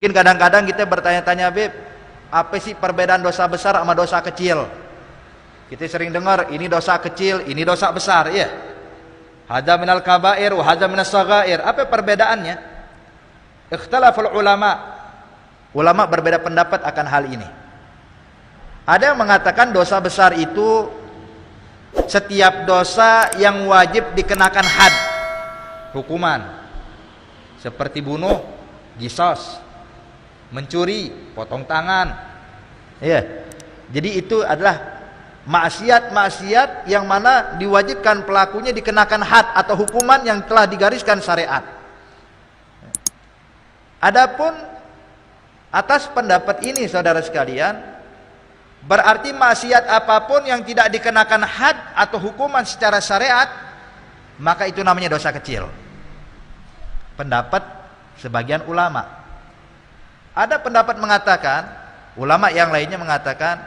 Mungkin kadang-kadang kita bertanya-tanya, Beb, apa sih perbedaan dosa besar sama dosa kecil? Kita sering dengar ini dosa kecil, ini dosa besar, ya. Hadza minal kabair wa hadza minas shaghair. Apa perbedaannya? Ikhtalaful ulama. Ulama berbeda pendapat akan hal ini. Ada yang mengatakan dosa besar itu setiap dosa yang wajib dikenakan had, hukuman. Seperti bunuh, qisas. Mencuri, potong tangan. Ya. Jadi itu adalah maksiat-maksiat yang mana diwajibkan pelakunya dikenakan had atau hukuman yang telah digariskan syariat. Adapun atas pendapat ini saudara sekalian, berarti maksiat apapun yang tidak dikenakan had atau hukuman secara syariat, maka itu namanya dosa kecil. Pendapat sebagian ulama. Ada pendapat mengatakan, ulama yang lainnya mengatakan,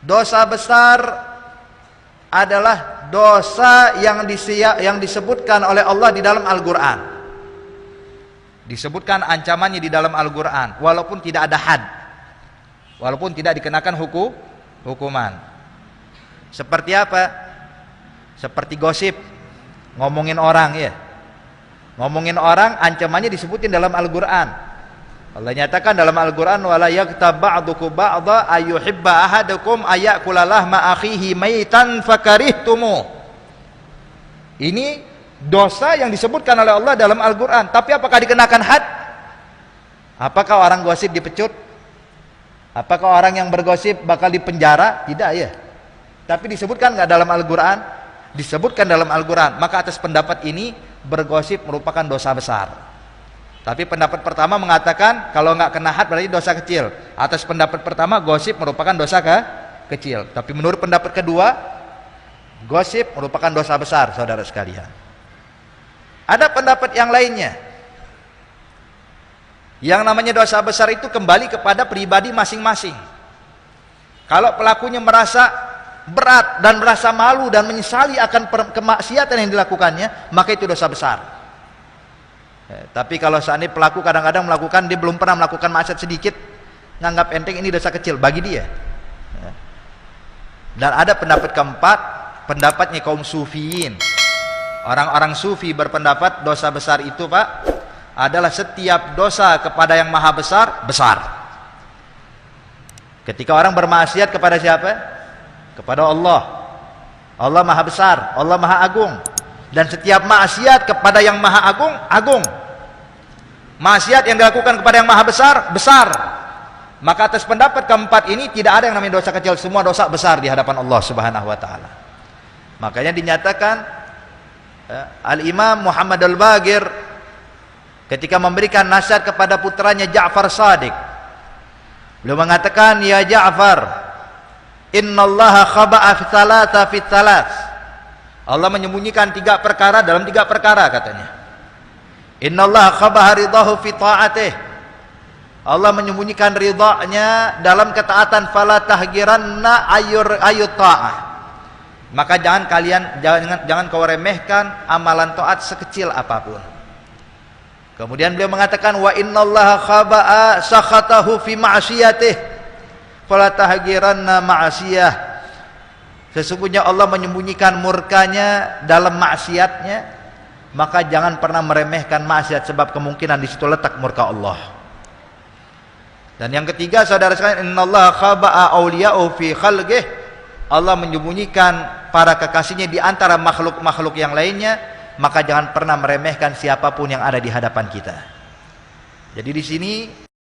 dosa besar adalah dosa yang disebutkan oleh Allah di dalam Al-Quran. Disebutkan ancamannya di dalam Al-Quran, walaupun tidak ada had, walaupun tidak dikenakan hukuman. Seperti apa? Seperti gosip, ngomongin orang, ya. Ngomongin orang, ancamannya disebutin dalam Al-Quran. Allah nyatakan dalam Al-Quran, wala yaghtab ba'dukum ba'dha ayyuhibba ahadukum ayakula lahma akhihi maitan fakarihtumu. Ini dosa yang disebutkan oleh Allah dalam Al-Quran. Tapi apakah dikenakan had? Apakah orang gosip dipecut? Apakah orang yang bergosip bakal dipenjara? Tidak, ya. Tapi disebutkan nggak dalam Al-Quran? Disebutkan dalam Al-Quran. Maka atas pendapat ini, bergosip merupakan dosa besar. Tapi pendapat pertama mengatakan kalau nggak kena had berarti dosa kecil. Atas pendapat pertama, gosip merupakan dosa kecil. Tapi menurut pendapat kedua, gosip merupakan dosa besar, saudara sekalian. Ada pendapat yang lainnya. Yang namanya dosa besar itu kembali kepada pribadi masing-masing. Kalau pelakunya merasa berat dan merasa malu dan menyesali akan kemaksiatan yang dilakukannya, maka itu dosa besar. Tapi kalau seandainya pelaku kadang-kadang melakukan, dia belum pernah melakukan maksiat sedikit, nganggap enteng, ini dosa kecil bagi dia. Dan ada pendapat keempat, pendapatnya kaum sufiyin. Orang-orang sufi berpendapat dosa besar itu, Pak, adalah setiap dosa kepada yang maha besar, besar. Ketika orang bermaksiat kepada siapa? Kepada Allah. Allah maha besar, Allah maha agung. Dan setiap maksiat kepada yang maha agung, agung. Maksiat yang dilakukan kepada yang maha besar, besar. Maka atas pendapat keempat ini tidak ada yang namanya dosa kecil, semua dosa besar di hadapan Allah Subhanahu wa taala. Makanya dinyatakan Al-Imam Muhammad Al-Baqir ketika memberikan nasihat kepada putranya Ja'far Shadiq, beliau mengatakan, ya Ja'far, innallaha khaba'a fi thalath. Allah menyembunyikan 3 perkara dalam 3 perkara, katanya. Innallaha khaba'a ridahu fi ta'atih. Allah menyembunyikan ridhanya dalam ketaatan, fala tahgiranna ayyut ta'ah. Maka jangan kau remehkan amalan taat sekecil apapun. Kemudian beliau mengatakan, wa innallaha khaba'a sakhatahu fi ma'siyatih fala tahgiranna ma'siyah. Sesungguhnya Allah menyembunyikan murkanya dalam maksiatnya, maka jangan pernah meremehkan maksiat, sebab kemungkinan di situ letak murka Allah. Dan yang ketiga, saudara sekalian, innallaha khaba'a awliya'u fi khalqih. Allah menyembunyikan para kekasihnya di antara makhluk-makhluk yang lainnya, maka jangan pernah meremehkan siapapun yang ada di hadapan kita. Jadi di sini